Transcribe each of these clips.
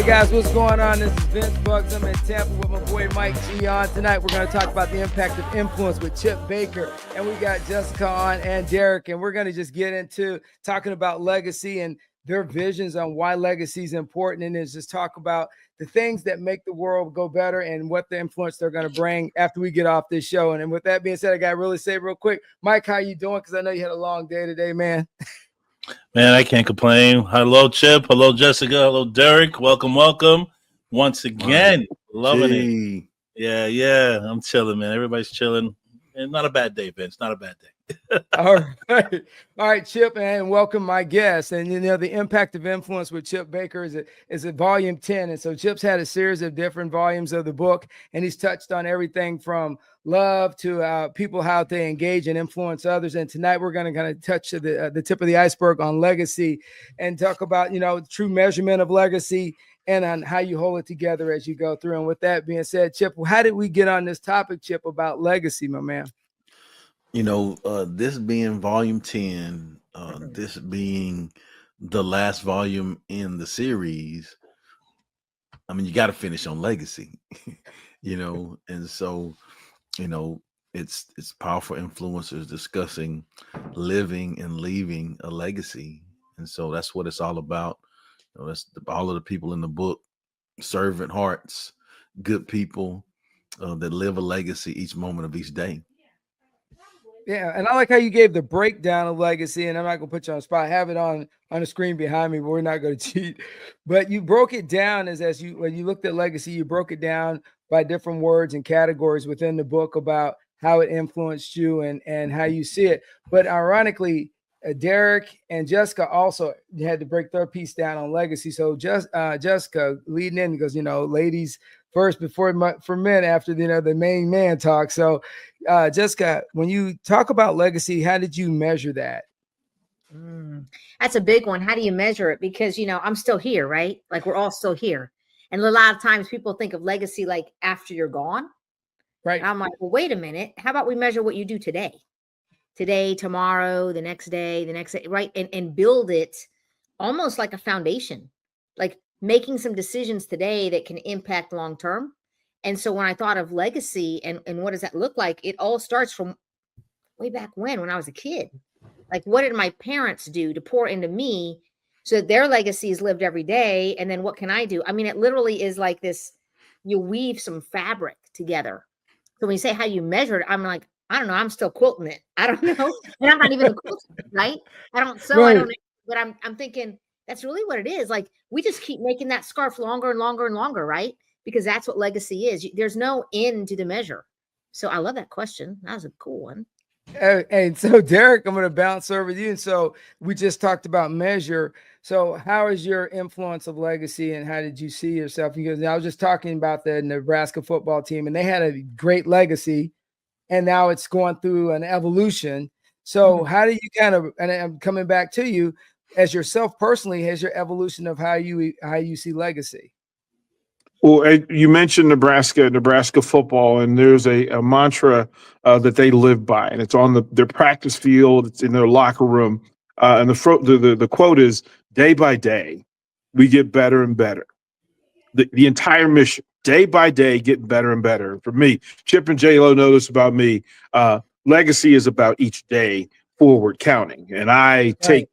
Hey guys, what's going on? This is Vince Bugs. I'm in Tampa with my boy Mike G on. Tonight we're going to talk about the impact of influence with Chip Baker. And we got Jessica on and Derek. And we're going to just get into talking about legacy and their visions on why legacy is important. And is just talk about the things that make the world go better and what the influence they're going to bring after we get off this show. And with that being said, I got to really say real quick, Mike, how you doing? Because I know you had a long day today, man. Man, I can't complain. Hello, Chip. Hello, Jessica. Hello, Derek. Welcome, welcome. Once again, loving it. Yeah. I'm chilling, man. Everybody's chilling. And not a bad day, Vince. Not a bad day. All right, Chip, and welcome my guest. And you know, the impact of influence with Chip Baker is a volume 10. And so Chip's had a series of different volumes of the book, and he's touched on everything from love to people, how they engage and influence others. And tonight we're going to kind of touch the tip of the iceberg on legacy and talk about, you know, true measurement of legacy and on how you hold it together as you go through. And with that being said, Chip, how did we get on this topic, Chip, about legacy, my man? You know, this being volume 10, this being the last volume in the series, I mean, you got to finish on legacy, you know, and so, you know, it's powerful influencers discussing living and leaving a legacy. And so that's what it's all about. You know, that's all of the people in the book, servant hearts, good people that live a legacy each moment of each day. Yeah, and I like how you gave the breakdown of legacy, and I'm not going to put you on the spot. I have it on the screen behind me, but we're not going to cheat. But you broke it down when you looked at legacy, you broke it down by different words and categories within the book about how it influenced you and how you see it. But ironically, Derek and Jessica also had to break their piece down on legacy. So Jessica leading in because, you know, ladies first before for men after, you know, the main man talk. So Jessica, when you talk about legacy, how did you measure that? That's a big one. How do you measure it? Because, you know, I'm still here, right? Like we're all still here. And a lot of times people think of legacy like after you're gone. Right. And I'm like, well, wait a minute. How about we measure what you do today? Today, tomorrow, the next day, right? And build it almost like a foundation, like making some decisions today that can impact long-term. And so when I thought of legacy and what does that look like, it all starts from way back when I was a kid. Like, what did my parents do to pour into me so that their legacy is lived every day? And then what can I do? I mean, it literally is like this, you weave some fabric together. So when you say how you measure it, I'm like, I don't know. I'm still quilting it. I don't know. And I'm not even a quilter, right? I don't sew. Right. I don't know. But I'm thinking that's really what it is. Like we just keep making that scarf longer and longer and longer, right? Because that's what legacy is. There's no end to the measure. So I love that question. That was a cool one. And so Derek, I'm going to bounce over to you. And so we just talked about measure. So how is your influence of legacy and how did you see yourself? Because I was just talking about the Nebraska football team and they had a great legacy. And now it's going through an evolution. So how do you kind of, and I'm coming back to you as yourself personally, has your evolution of how you see legacy? Well, you mentioned Nebraska football, and there's a mantra that they live by, and it's on their practice field. It's in their locker room. And the quote is, day by day, we get better and better. The entire mission, day by day, getting better and better. For me, Chip and J-Lo know this about me. Legacy is about each day forward counting. And I take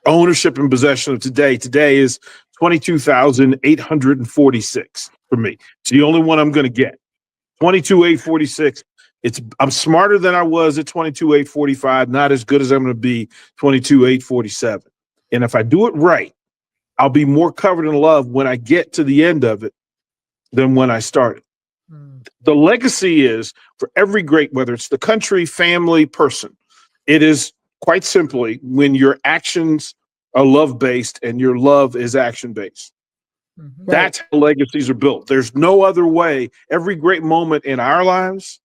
ownership and possession of today. Today is 22,846 for me. It's the only one I'm going to get. 22,846. I'm smarter than I was at 22,845, not as good as I'm going to be 22,847. And if I do it right, I'll be more covered in love when I get to the end of it than when I started. The legacy is for every great, whether it's the country, family, person, it is quite simply when your actions are love-based and your love is action-based. Right. That's how legacies are built. There's no other way. Every great moment in our lives,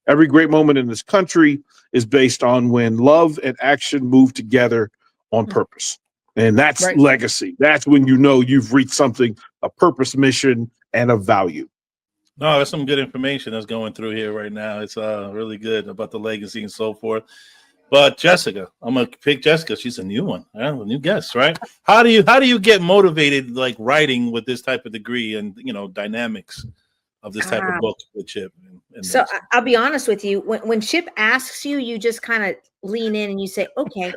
every great moment in this country is based on when love and action move together on purpose. And that's legacy. That's when you know you've reached something, a purpose, mission, and a value. No, there's some good information that's going through here right now. It's really good about the legacy and so forth. But Jessica, I'm gonna pick Jessica. She's a new one, a new guest, right? How do you get motivated like writing with this type of degree and dynamics of this type of book with Chip? So I'll be honest with you. When Chip asks you, you just kind of lean in and you say, "Okay."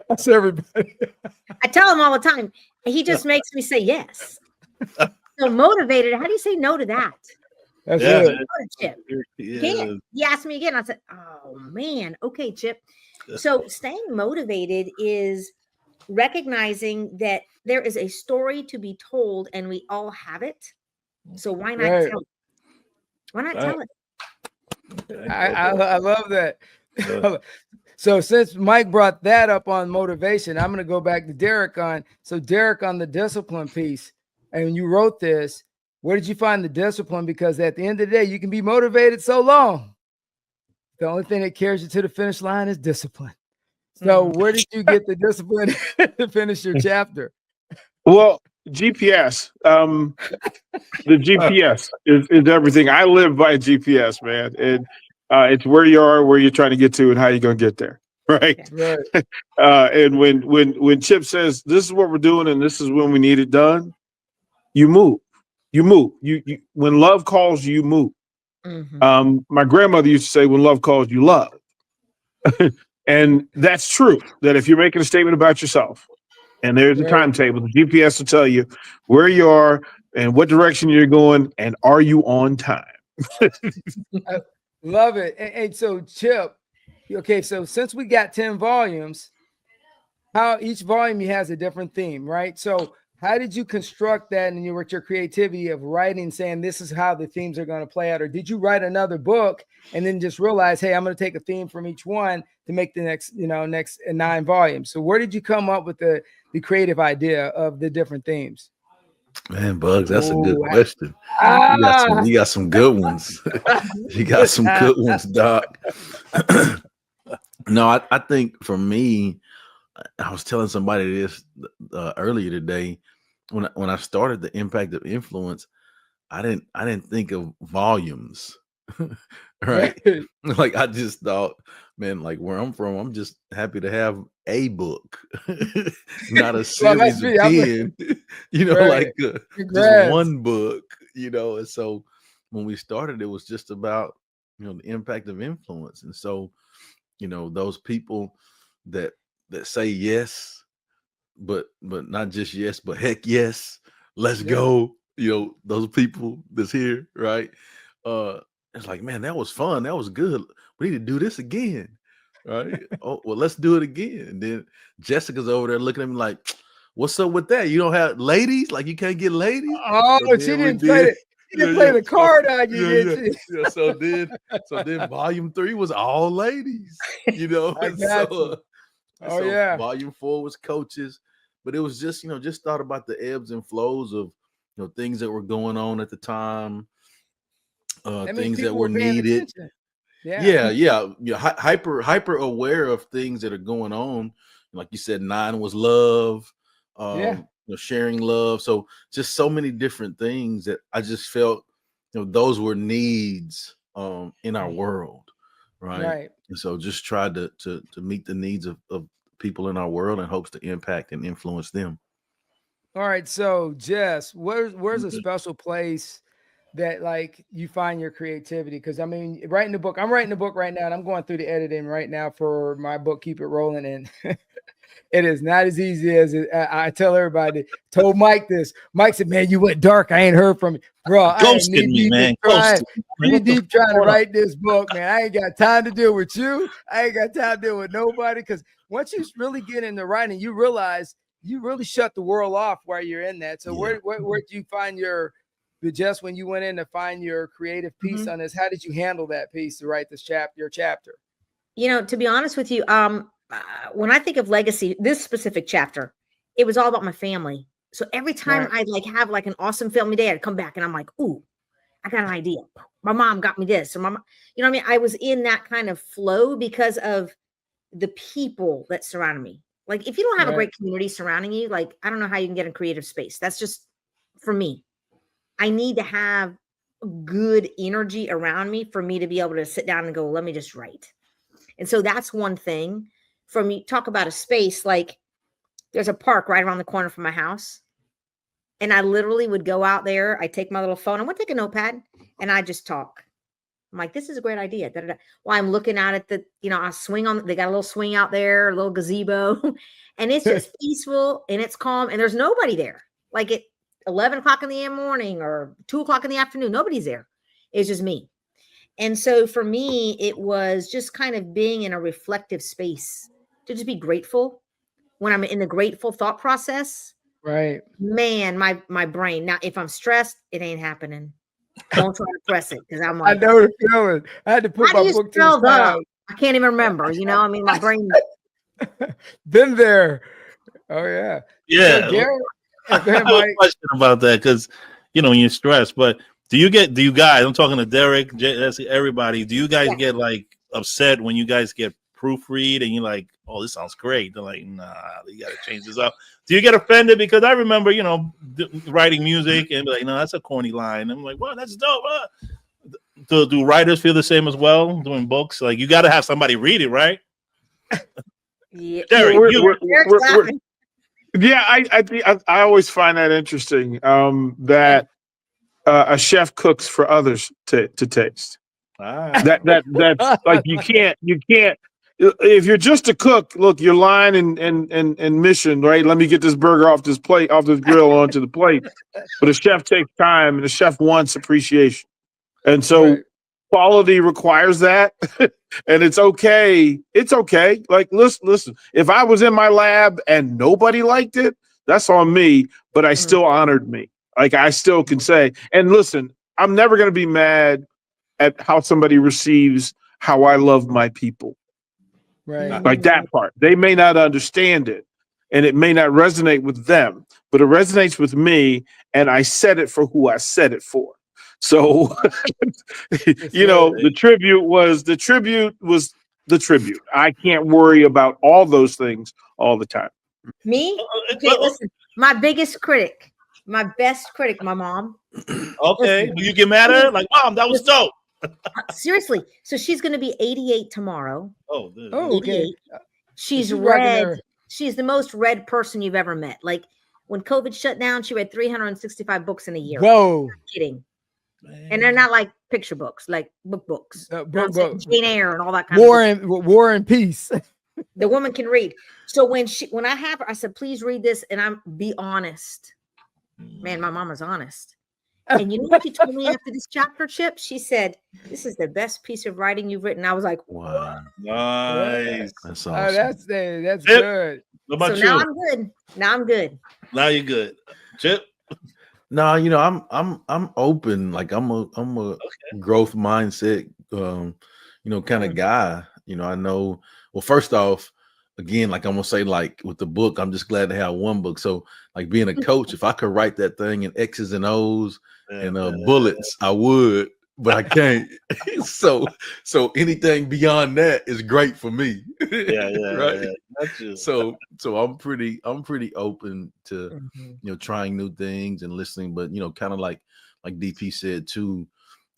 That's everybody. I tell him all the time. He just makes me say yes. So motivated. How do you say no to that? That's it. Chip. Yeah. He asked me again. I said, "Oh man, okay, Chip." So staying motivated is recognizing that there is a story to be told, and we all have it. So why not tell it? Why not tell it? I love that. So since Mike brought that up on motivation, I'm going to go back to Derek on. So Derek, on the discipline piece, and when you wrote this, where did you find the discipline? Because at the end of the day, you can be motivated so long. The only thing that carries you to the finish line is discipline. So where did you get the discipline to finish your chapter? Well, GPS. The GPS is everything. I live by GPS, man. And it's where you are, where you're trying to get to, and how you're going to get there. Right. And when Chip says this is what we're doing and this is when we need it done, you move. You when love calls, you move. My grandmother used to say, when love calls, you love. And that's true, that if you're making a statement about yourself and there's a timetable, the GPS will tell you where you are and what direction you're going and are you on time. I love it. And so Chip, okay, so since we got 10 volumes, how each volume has a different theme, right? So how did you construct that and with your creativity of writing, saying this is how the themes are going to play out? Or did you write another book and then just realize, hey, I'm going to take a theme from each one to make the next 9 volumes? So where did you come up with the creative idea of the different themes? Man, Bugs, that's a good question. You got some good ones. You got some good ones, Doc. No, I think for me, I was telling somebody this earlier today. When I started the impact of influence, I didn't think of volumes, right? Like I just thought, man, like where I'm from, I'm just happy to have a book, not a series of 10. Like just one book, And so when we started, it was just about the impact of influence, and so those people that say yes, but not just yes, but heck yes, let's go. Those people that's here, right? It's like, man, that was fun. That was good. We need to do this again, right? Oh, well, let's do it again. And then Jessica's over there looking at me like, what's up with that? You don't have ladies? Like you can't get ladies? Oh, she didn't play it. She didn't play the card on you, did she? Yeah. So then volume 3 was all ladies, Volume 4 was coaches, but it was just thought about the ebbs and flows of things that were going on at the time, things that were needed. Hyper aware of things that are going on. Like you said, 9 was love, sharing love. So just so many different things that I just felt those were needs in our world. Right. And so just tried to meet the needs of people in our world in hopes to impact and influence them. All right. So Jess, where's a special place that like you find your creativity? Because I mean, I'm writing the book right now, and I'm going through the editing right now for my book, Keep It Rolling. And it is not as easy as I tell everybody. Told Mike this. Mike said, man, you went dark. I ain't heard from you. Bro, I ain't deep trying to write this book, man. I ain't got time to deal with you. I ain't got time to deal with nobody. Because once you really get into writing, you realize you really shut the world off while you're in that. So where do you find just when you went in to find your creative piece on this, how did you handle that piece to write this your chapter? To be honest with you, when I think of legacy, this specific chapter, it was all about my family. So every time I'd have an awesome family day, I'd come back and I'm like, ooh, I got an idea. My mom got me this. Or my mom, what I mean? I was in that kind of flow because of the people that surrounded me. Like if you don't have a great community surrounding you, like, I don't know how you can get in creative space. That's just for me. I need to have good energy around me for me to be able to sit down and go, let me just write. And so that's one thing. From you talk about a space, like there's a park right around the corner from my house. And I literally would go out there. I take my little phone. I would take a notepad and I just talk. I'm like, this is a great idea. Da, da, da. While I'm looking out at the, I swing on, they got a little swing out there, a little gazebo, and it's just peaceful and it's calm and there's nobody there. Like at 11 o'clock in the morning or 2 o'clock in the afternoon, nobody's there. It's just me. And so for me, it was just kind of being in a reflective space to just be grateful when I'm in the grateful thought process. Right. Man, my brain. Now, if I'm stressed, it ain't happening. Don't try to press it because I'm like, I know the feeling. I had to put my book to the side. I can't even remember. My brain. Been there. Oh yeah. Yeah. So, Gary, I have a question about that because when you're stressed, but do you guys? I'm talking to Derek, Jesse, everybody. Do you guys get like upset when you guys get proofread and you're like, oh, this sounds great? They're like, nah, you got to change this up. Do you get offended? Because I remember, writing music and be like, no, that's a corny line. I'm like, well, that's dope. Do writers feel the same as well doing books? Like, you got to have somebody read it, right? Yeah, Derek, I always find that interesting. That a chef cooks for others to taste. That's like you can't. If you're just a cook, look, your line and mission, right? Let me get this burger off this grill onto the plate. But a chef takes time, and a chef wants appreciation, and so quality requires that. And it's okay. It's okay. Like, listen. If I was in my lab and nobody liked it, that's on me. But I still honored me. Like, I still can say, and listen, I'm never going to be mad at how somebody receives how I love my people. Right. Like that part. They may not understand it and it may not resonate with them, but it resonates with me. And I said it for who I said it for. So, the tribute was the tribute. I can't worry about all those things all the time. Me? Okay, listen, my biggest critic, my best critic, my mom. Okay. Do you get mad at her? Like, Mom, that was dope. Seriously. So she's going to be 88 tomorrow. Oh, okay. She's read. She's the most read person you've ever met. Like when COVID shut down, she read 365 books in a year. Whoa. I'm kidding. Man. And they're not like picture books, like books. Jane Eyre and all that kind of War and Peace. The woman can read. So when I have her, I said, please read this and be honest. Man, my mama's honest. And you know what she told me after this chapter, Chip? She said, this is the best piece of writing you've written. I was like, wow. Nice. That's awesome. Oh, that's good. What about you? Now I'm good. Now you're good. Chip? No, I'm open. Like I'm a growth mindset, kind of guy. I know. Well, first off, again, like I'm gonna say, like with the book, I'm just glad to have one book. So, like being a coach, if I could write that thing in X's and O's and bullets, I would, but I can't. so anything beyond that is great for me. Right. Yeah. So I'm pretty open to trying new things and listening, but kind of like DP said too.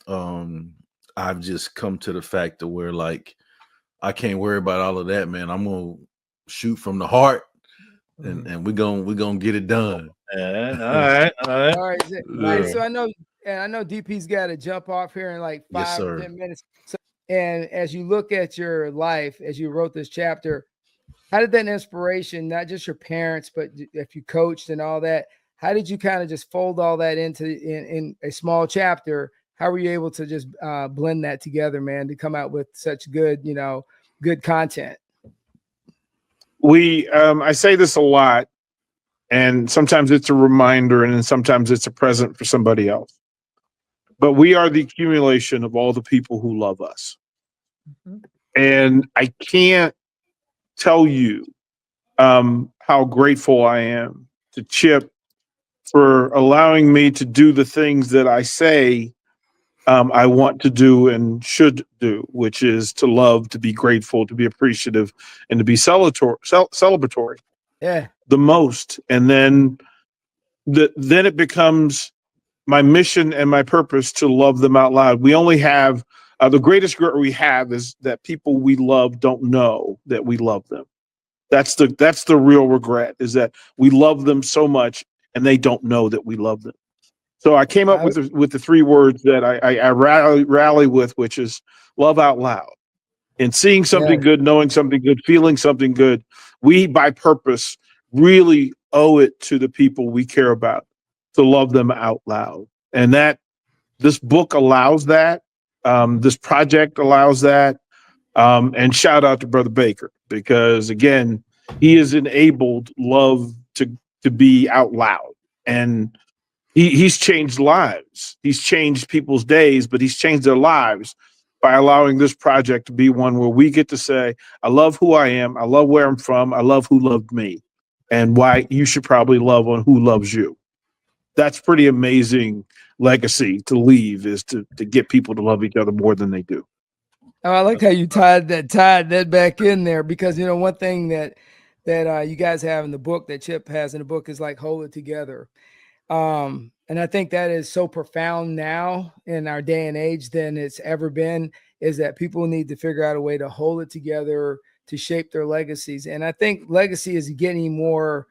I've just come to the fact of where like I can't worry about all of that, man. I'm gonna shoot from the heart, and we're gonna get it done. Yeah, all right. So I know DP's got to jump off here in like 5 or 10 minutes. So, and as you look at your life, as you wrote this chapter, how did that inspiration, not just your parents, but if you coached and all that, how did you kind of just fold all that into in a small chapter? How were you able to just blend that together, man, to come out with such good, good content? I say this a lot, and sometimes it's a reminder, and then sometimes it's a present for somebody else. But we are the accumulation of all the people who love us. Mm-hmm. And I can't tell you how grateful I am to Chip for allowing me to do the things that I say I want to do and should do, which is to love, to be grateful, to be appreciative, and to be celebratory. Yeah, the most. And then it becomes my mission and my purpose to love them out loud. We only have The greatest regret we have is that people we love don't know that we love them. That's the real regret, is that we love them so much and they don't know that we love them. So I came up with the 3 words that I rally with, which is love out loud. And seeing something good, knowing something good, feeling something good, we by purpose really owe it to the people we care about to love them out loud. And that this book allows that. This project allows that. And shout out to Brother Baker, because again, he has enabled love to be out loud. And he's changed lives. He's changed people's days, but he's changed their lives by allowing this project to be one where we get to say, I love who I am. I love where I'm from. I love who loved me, and why you should probably love on who loves you. That's pretty amazing legacy to leave, is to get people to love each other more than they do. Oh, I like how you tied that back in there, because, one thing that you guys have in the book, that Chip has in the book, is like, hold it together. And I think that is so profound now in our day and age than it's ever been, is that people need to figure out a way to hold it together to shape their legacies. And I think legacy is getting more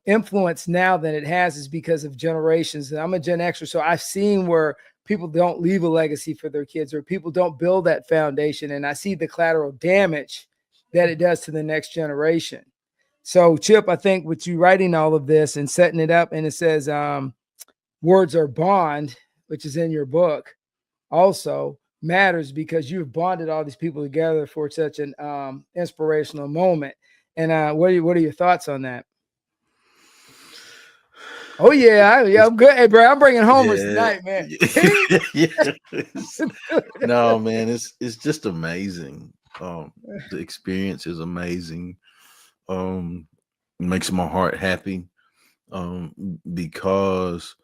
influence now than it has, is because of generations. And I'm a Gen Xer, so I've seen where people don't leave a legacy for their kids, or people don't build that foundation. And I see the collateral damage that it does to the next generation. So Chip, I think with you writing all of this and setting it up, and it says words are bond, which is in your book, also matters, because you've bonded all these people together for such an inspirational moment. And what are your thoughts on that? Oh yeah, I'm good. Hey, bro, I'm bringing homers tonight, man. No, man, it's just amazing. The experience is amazing. It makes my heart happy. Because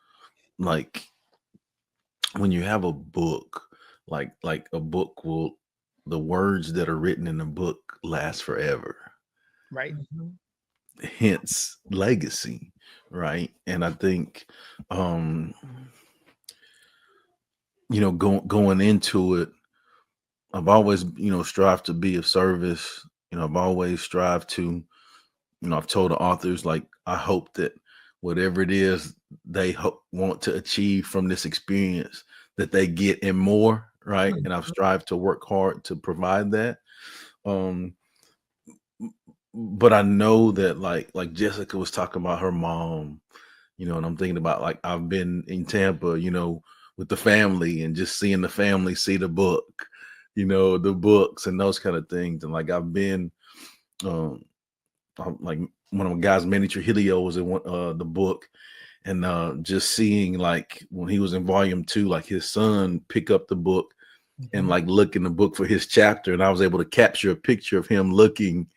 like when you have a book, like a book the words that are written in the book last forever. Right. Hence legacy. Right. And I think, going into it, I've always, strived to be of service. I've always strived to, I've told the authors, like, I hope that whatever it is they want to achieve from this experience, that they get and more. Right. And I've strived to work hard to provide that. But I know that like Jessica was talking about her mom, and I'm thinking about, like, I've been in Tampa, with the family, and just seeing the family see the book, the books and those kind of things. And like, I've been, like, one of my guys, Miniature Helio, was in the book, and just seeing, like, when he was in volume 2, like, his son pick up the book and like look in the book for his chapter, and I was able to capture a picture of him looking.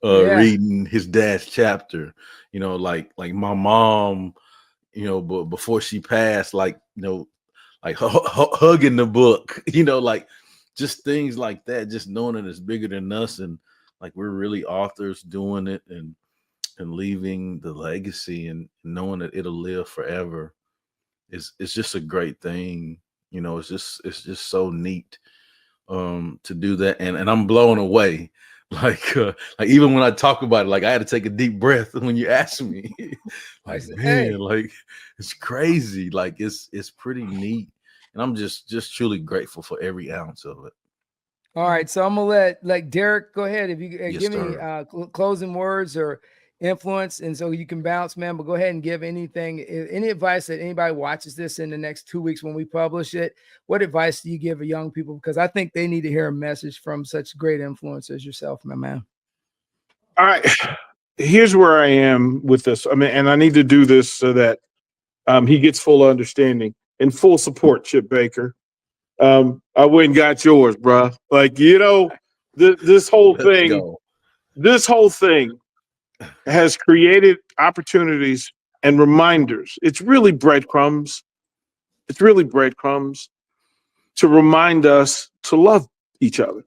Reading his dad's chapter, like my mom, but before she passed, like, like hugging the book, like just things like that, just knowing that it's bigger than us, and like we're really authors doing it and leaving the legacy, and knowing that it'll live forever. It's just a great thing. It's just so neat to do that. And I'm blown away. Like even when I talk about it, like, I had to take a deep breath when you asked me. Like, man, like, it's crazy. Like, it's pretty neat, and I'm just truly grateful for every ounce of it. All right, so I'm gonna let Derek go ahead. If you give me closing words or influence, and so you can bounce, man. But go ahead and give any advice that anybody watches this in the next 2 weeks when we publish it. What advice do you give young people? Because I think they need to hear a message from such great influencers as yourself, my man. All right, here's where I am with this. I mean, and I need to do this so that he gets full understanding and full support. Chip Baker, I went and got yours, bro. Like, this whole thing has created opportunities and reminders. It's really breadcrumbs. To remind us to love each other.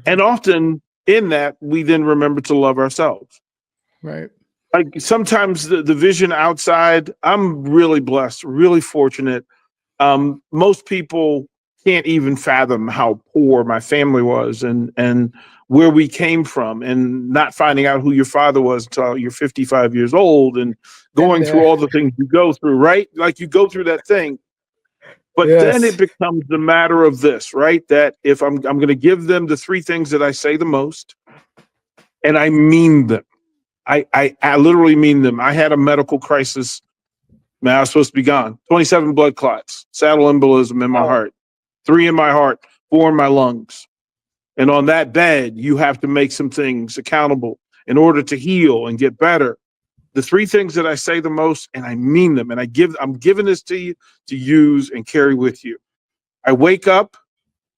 And often in that, we then remember to love ourselves. Right. Like, sometimes the vision outside, I'm really blessed, really fortunate. Most people can't even fathom how poor my family was and where we came from, and not finding out who your father was until you're 55 years old and going through all the things you go through, right? Like you go through that thing. But then it becomes the matter of this, right? That if I'm going to give them the three things that I say the most, and I mean them. I literally mean them. I had a medical crisis. Man, I was supposed to be gone. 27 blood clots, saddle embolism in my heart, 3 in my heart, 4 in my lungs. And on that bed, you have to make some things accountable in order to heal and get better. The three things that I say the most, and I mean them, and I'm giving this to you to use and carry with you. I wake up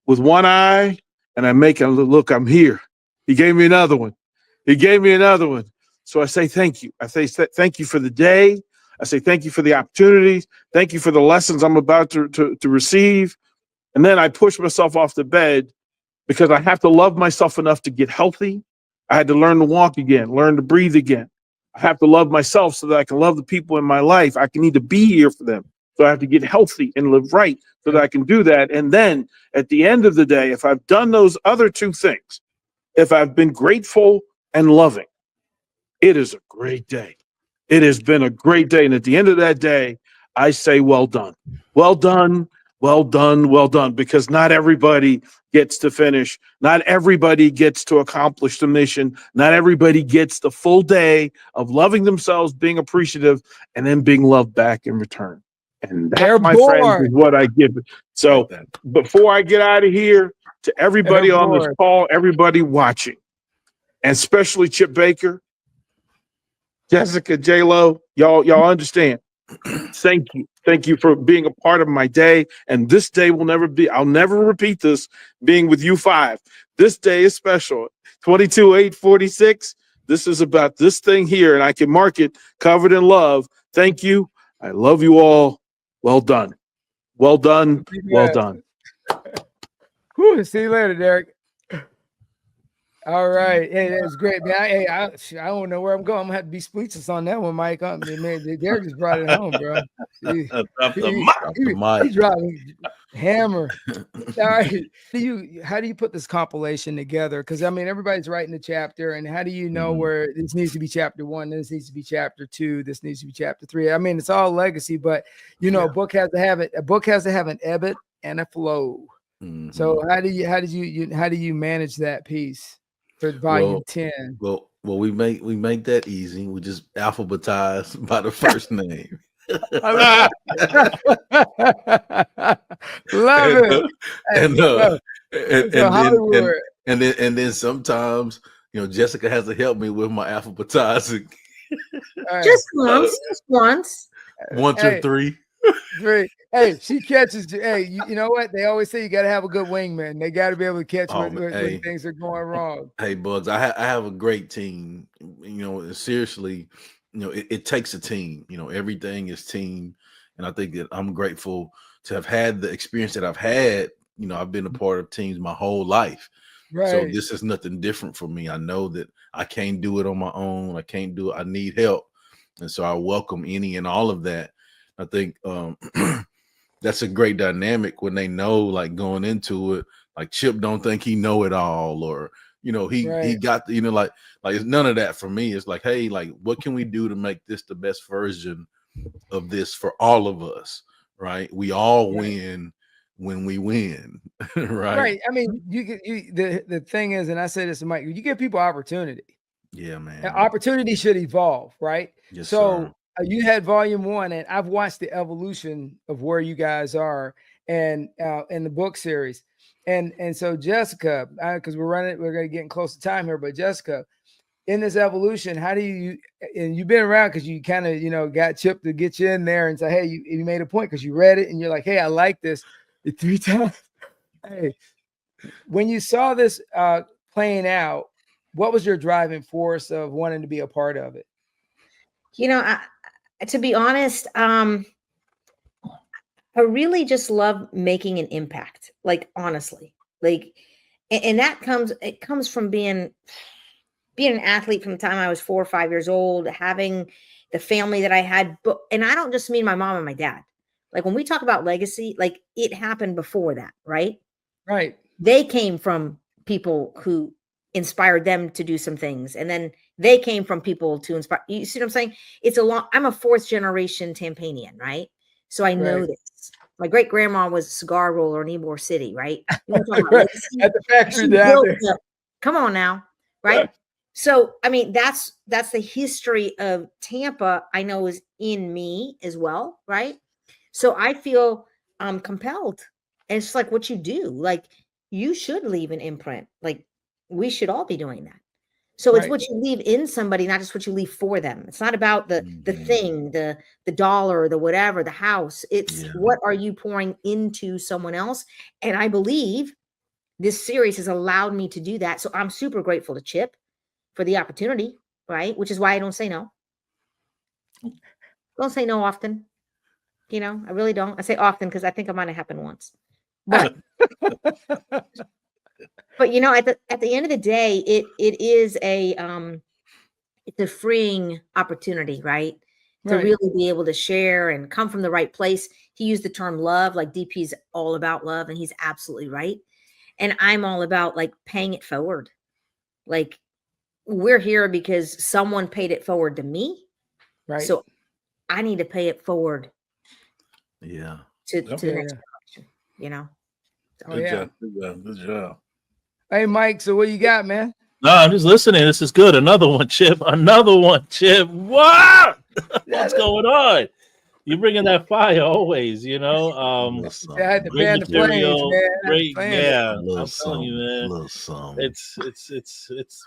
with one eye and I make a look, I'm here. He gave me another one. He gave me another one. So I say thank you. I say thank you for the day. I say thank you for the opportunities. Thank you for the lessons I'm about to receive. And then I push myself off the bed because I have to love myself enough to get healthy. I had to learn to walk again, learn to breathe again. I have to love myself so that I can love the people in my life. I can need to be here for them. So I have to get healthy and live right so that I can do that. And then at the end of the day, if I've done those other two things, if I've been grateful and loving, it is a great day. It has been a great day. And at the end of that day, I say, well done. Well done. Well done. Well done. Because not everybody gets to finish. Not everybody gets to accomplish the mission. Not everybody gets the full day of loving themselves, being appreciative, and then being loved back in return. And that, my friends, is what I give. So before I get out of here, to everybody on this call, everybody watching, and especially Chip Baker, Jessica, J-Lo, y'all understand. Thank you. Thank you for being a part of my day. And this day will never be, I'll never repeat this being with you 5. This day is special. 22/8/46. This is about this thing here, and I can mark it covered in love. Thank you. I love you all. Well done. Well done. Well done. Whew, see you later, Derek. All right. Hey, that was great, man. I don't know where I'm going. I'm gonna have to be speechless on that one, Mike. I mean, man, Derek just brought it home, bro. He's dropping hammer. All right. How do you put this compilation together? Because I mean, everybody's writing a chapter, and how do you know where this needs to be chapter 1, this needs to be chapter 2, this needs to be chapter 3? I mean, it's all legacy, but you know, a book has to have an ebb and a flow. So how do you manage that piece for volume 10? Well, we make that easy. We just alphabetize by the first name. Love it. And then sometimes, you know, Jessica has to help me with my alphabetizing. Just once. 1, 2, 3. 3. Hey, she catches. Hey, you know what? They always say you got to have a good wingman. They got to be able to catch when things are going wrong. Hey, Bugs, I have a great team. You know, seriously, you know, it takes a team. You know, everything is team. And I think that I'm grateful to have had the experience that I've had. You know, I've been a part of teams my whole life. Right. So this is nothing different for me. I know that I can't do it on my own. I can't do it. I need help. And so I welcome any and all of that. I think that's a great dynamic when they know, like, going into it, like Chip don't think he know it all, or, you know, he got, you know, like it's none of that for me. It's like, hey, like, what can we do to make this the best version of this for all of us? Right. We all win when we win. Right. I mean, the thing is, and I say this to Mike, you give people opportunity. Yeah, man. And opportunity should evolve. Right. Yes, so sir. You had volume 1, and I've watched the evolution of where you guys are and in the book series. And so Jessica, because we're going to get close to time here, but Jessica, in this evolution, how do you, and you've been around because you kind of, you know, got Chip to get you in there and say, hey, you made a point because you read it and you're like, hey, I like this 3 times. Hey, when you saw this playing out, what was your driving force of wanting to be a part of it? You know, to be honest, I really just love making an impact. Like, honestly, like, and that comes from being an athlete from the time I was 4 or 5 years old, having the family that I had. And I don't just mean my mom and my dad. Like when we talk about legacy, like it happened before that, right? Right. They came from people who inspired them to do some things. And then they came from people to inspire. You see what I'm saying? I'm a 4th generation Tampanian, right? So I know this. My great grandma was a cigar roller in Ybor City, right? Right. At the factory down there. Come on now, right? So I mean, that's the history of Tampa. I know is in me as well, right? So I feel compelled. And it's like what you do. Like you should leave an imprint. Like we should all be doing that. So it's what you leave in somebody, not just what you leave for them. It's not about the thing, the dollar, the whatever, the house. It's what are you pouring into someone else? And I believe this series has allowed me to do that. So I'm super grateful to Chip for the opportunity, right? Which is why I don't say no. Don't say no often. You know, I really don't. I say often because I think it might have happened once. But but you know, at the end of the day, it is it's a freeing opportunity, right? To really be able to share and come from the right place. He used the term love, like DP's all about love, and he's absolutely right. And I'm all about like paying it forward. Like we're here because someone paid it forward to me. Right. So I need to pay it forward. Yeah. To the next generation, you know. So, Good job. Hey, Mike, so what you got, man? No, I'm just listening. This is good. Another one, Chip. What? What's going on? You're bringing that fire always, you know. I had to fan the flames, man. Great, yeah. I'm telling you, man. It's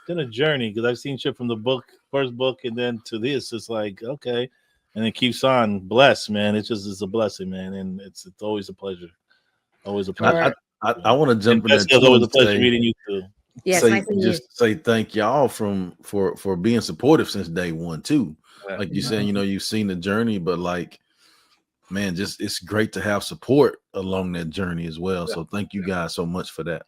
been a journey because I've seen Chip from the first book, and then to this. It's like okay, and it keeps on. Blessed, man. It's a blessing, man, and it's always a pleasure. Always a pleasure. I want to jump in there. It's always a pleasure meeting you too. Yes, say thank y'all for being supportive since day one too. Like you said, you know, you've seen the journey, but like, man, just it's great to have support along that journey as well. So thank you guys so much for that.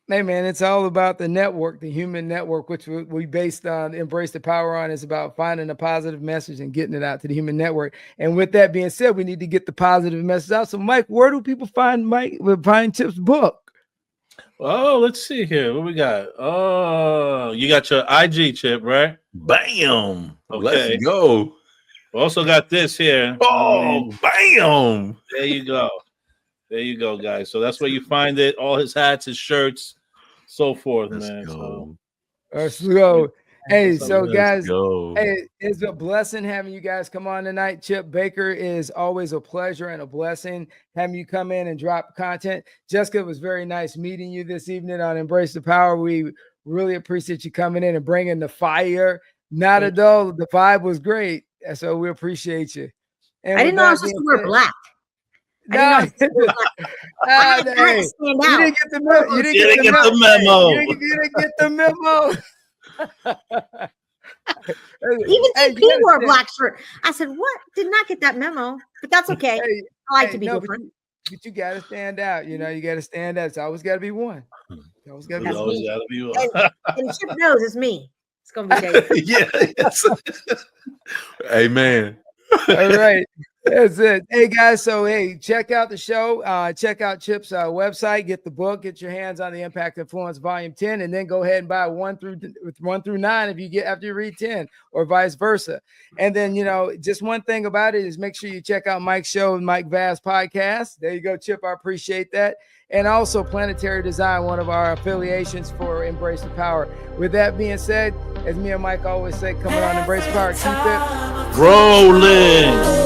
Hey man, it's all about the network, the human network, which we based on Embrace the Power on. Is about finding a positive message and getting it out to the human network. And with that being said, we need to get the positive message out. So Mike, where do people find Chip's book? Oh, let's see here. What we got? Oh, you got your IG, Chip, right? Bam. Okay. Let's go. We also got this here. Oh, bam. There you go. There you go, guys. So that's where you find it. All his hats, his shirts, so forth, man. Let's go. Hey, so guys, hey, it's a blessing having you guys come on tonight. Chip Baker is always a pleasure and a blessing having you come in and drop content. Jessica, it was very nice meeting you this evening on Embrace the Power. We really appreciate you coming in and bringing the fire. Not at all. The vibe was great. So we appreciate you. And I didn't know I was supposed to wear black. No, you didn't get the memo. You didn't get the memo. You didn't get the memo. Even DP wore a black shirt. I said, "What? Did not get that memo." But that's okay. I like to be different. But you got to stand out. You know, you got to stand out. It's always got to be one. It's always got to be one. And Chip knows it's me. It's gonna be David. Yeah. Amen. All right. That's it. Hey guys, so hey, check out the show, check out Chip's website, get the book, get your hands on the Impact Influence Volume 10, and then go ahead and buy 1 through 9 if you get after you read 10, or vice versa. And then, you know, just one thing about it is make sure you check out Mike's show and Mike Vass podcast. There you go, Chip. I appreciate that. And also Planetary Design, one of our affiliations for Embrace the Power. With that being said, as me and Mike always say, coming on Embrace the Power, keep it rolling.